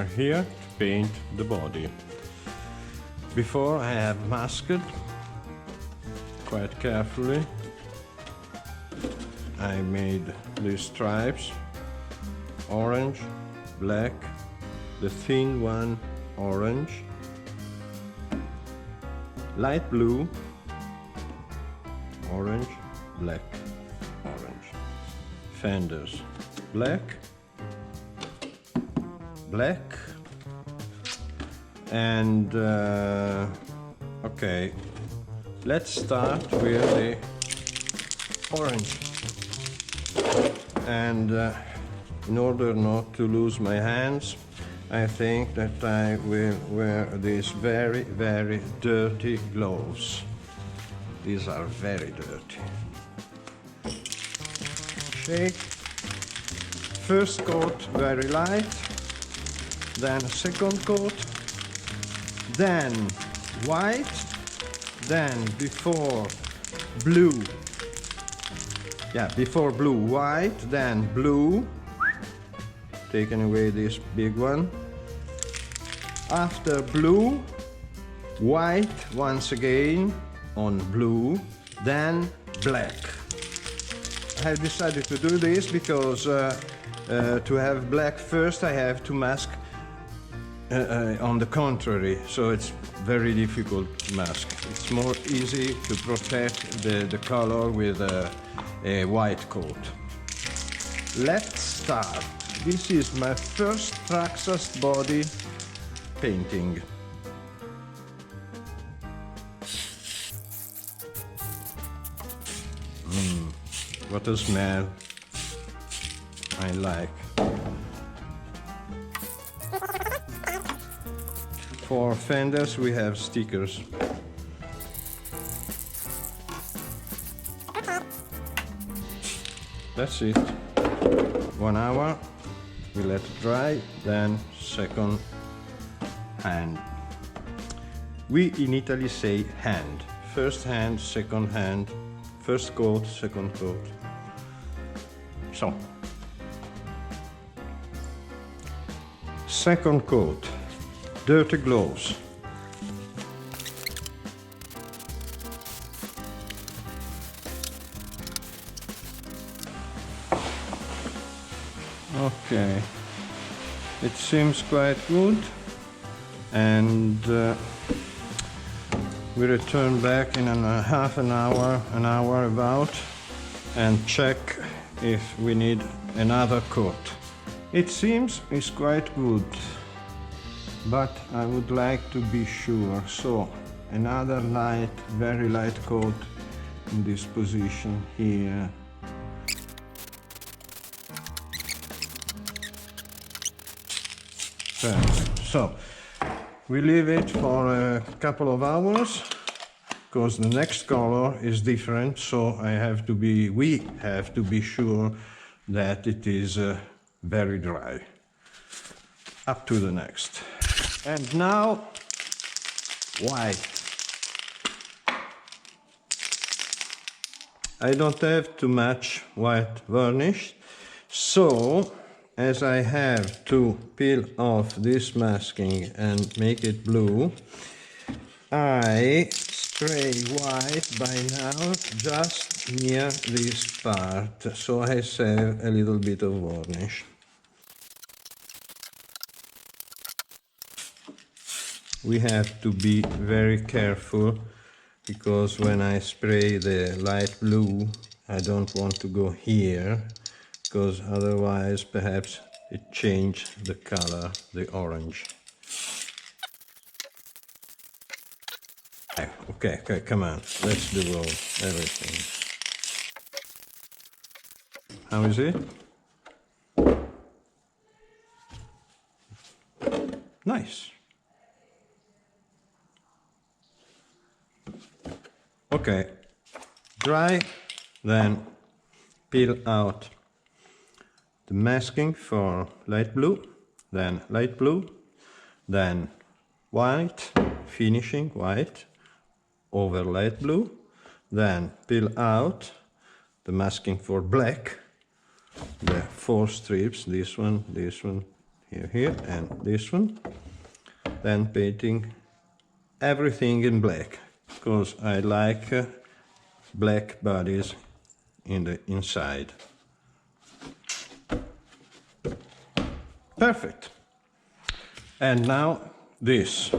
are here to paint the body. Before I have masked quite carefully. I made these stripes, orange, black, the thin one orange, light blue, orange, black, orange. Fenders, black, black, and okay, let's start with the orange. And in order not to lose my hands, I think that I will wear these very, very dirty gloves. These are very dirty. Shake. First coat very light, then second coat, then white, then before blue. Yeah, before blue, white, then blue, taking away this big one. After blue, white once again on blue, then black. I have decided to do this because to have black first I have to mask on the contrary, so it's very difficult to mask. It's more easy to protect the color with a white coat. Let's start. This is my first Traxxas body painting. What a smell. I like. For fenders we have stickers. That's it. 1 hour, we let it dry, then second hand. We in Italy say hand. First hand, second hand, first coat, second coat. So, second coat, dirty gloves. Okay, it seems quite good, and we return back in half an hour about, and check if we need another coat. It seems it's quite good, but I would like to be sure, so another light, very light coat in this position here. So we leave it for a couple of hours because the next color is different, so we have to be sure that it is very dry. Up to the next. And now white. I don't have too much white varnish, so as I have to peel off this masking and make it blue, I spray white by now just near this part, so I save a little bit of varnish. We have to be very careful because when I spray the light blue, I don't want to go here, because otherwise perhaps it changed the color, the orange. Okay, come on, let's do everything. How is it? Nice. Okay, dry, then peel out the masking for light blue, then white, finishing white over light blue, then peel out the masking for black, the 4 strips, this one, here, and this one. Then painting everything in black, because I like black bodies in the inside. Perfect. And now this.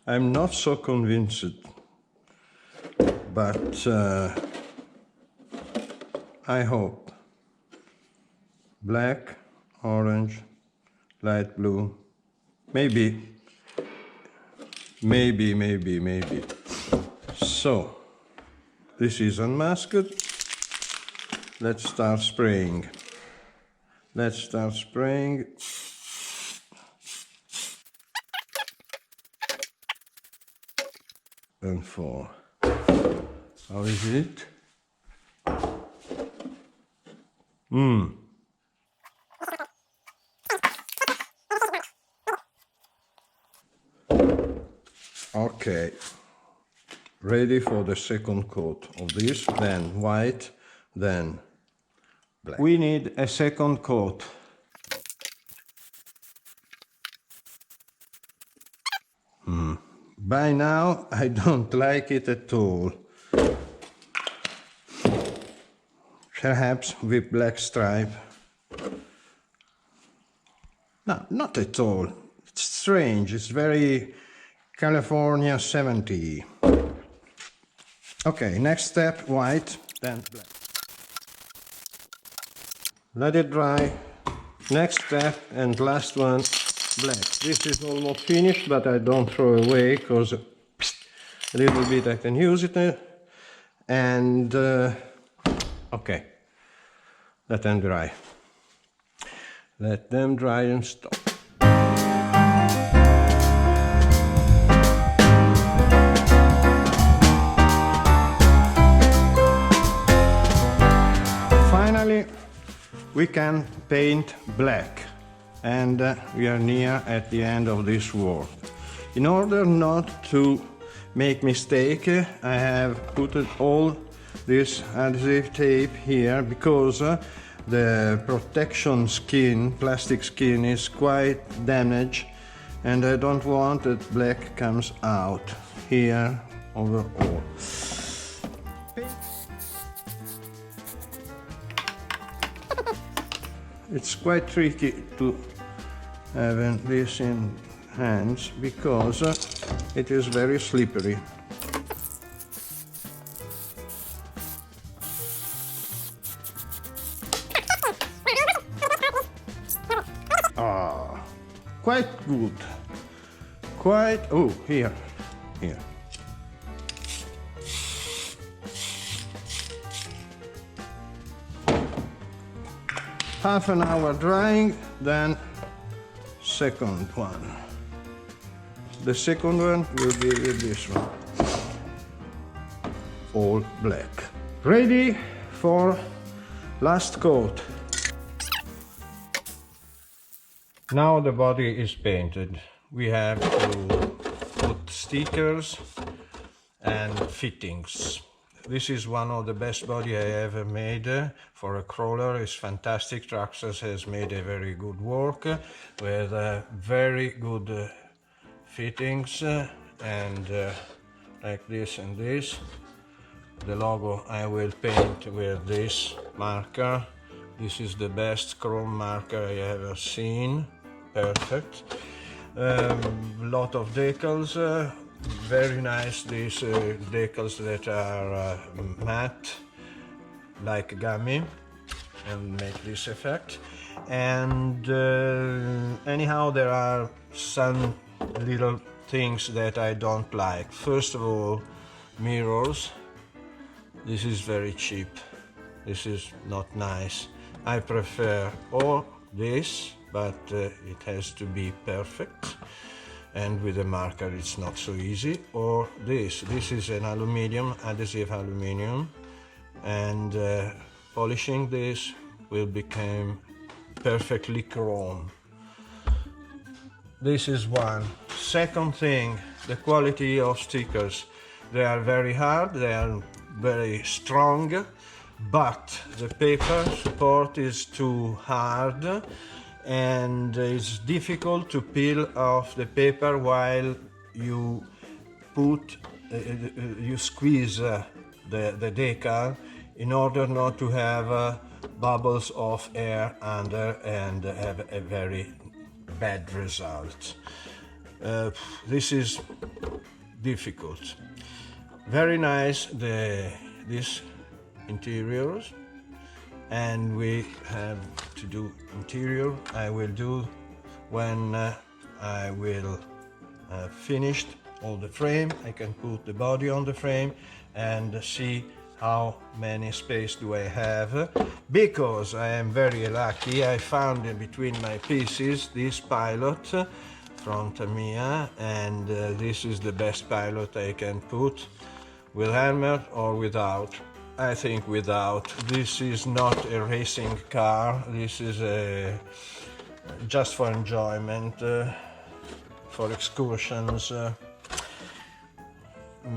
I'm not so convinced, but I hope. Black, orange, light blue, maybe. So, this is unmasked. Let's start spraying. And 4. How is it? Okay. Ready for the second coat of this, then white, then black. We need a second coat. By now, I don't like it at all. Perhaps with black stripe. No, not at all. It's strange. It's very California 70. Okay, next step, white, then black. Let it dry. Next step and last one, black. This is almost finished, but I don't throw away because a little bit I can use it. And okay, let them dry. Let them dry and stop. Finally, we can paint black, and we are near at the end of this work. In order not to make mistake, I have put all this adhesive tape here because the protection skin, plastic skin, is quite damaged, and I don't want that black comes out here overall. It's quite tricky to have this in hands because it is very slippery. Quite good. Oh, here. Half an hour drying, then second one. The second one will be with this one. All black. Ready for last coat. Now the body is painted. We have to put stickers and fittings. This is one of the best body I ever made for a crawler. It's fantastic. Traxxas has made a very good work with very good fittings and like this and this. The logo I will paint with this marker. This is the best chrome marker I ever seen. Perfect. Lot of decals. Very nice, these decals that are matte, like gummy, and make this effect. And anyhow, there are some little things that I don't like. First of all, mirrors. This is very cheap. This is not nice. I prefer or this, but it has to be perfect. And with a marker it's not so easy. Or this is an aluminium, adhesive aluminium, and polishing this will become perfectly chrome. This is one. Second thing, the quality of stickers. They are very hard, they are very strong, but the paper support is too hard, and it's difficult to peel off the paper while you you squeeze the decal in order not to have bubbles of air under and have a very bad result. This is difficult. Very nice these interiors, and we have to do interior. I will do when I will finished all the frame. I can put the body on the frame and see how many space do I have, because I am very lucky. I found in between my pieces this pilot front mia, and this is the best pilot I can put, with helmet or without. I think without. This is not a racing car, this is just for enjoyment, for excursions.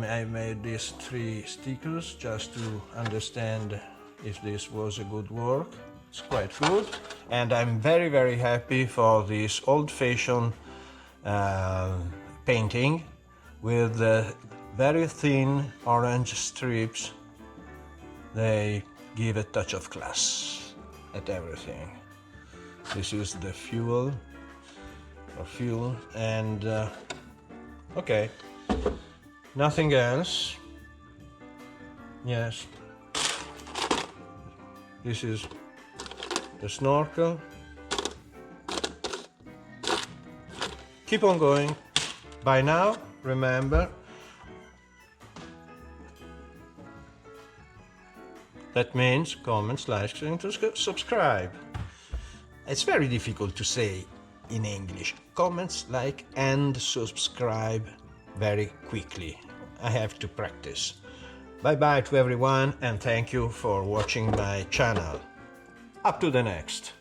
I made these 3 stickers just to understand if this was a good work. It's quite good, and I'm very, very happy for this old-fashioned painting with very thin orange strips. They give a touch of class at everything. This is the fuel, and okay, nothing else. Yes, this is the snorkel. Keep on going. By now, remember, that means comments, likes, and subscribe. It's very difficult to say in English. Comments, like, and subscribe very quickly. I have to practice. Bye bye to everyone, and thank you for watching my channel. Up to the next.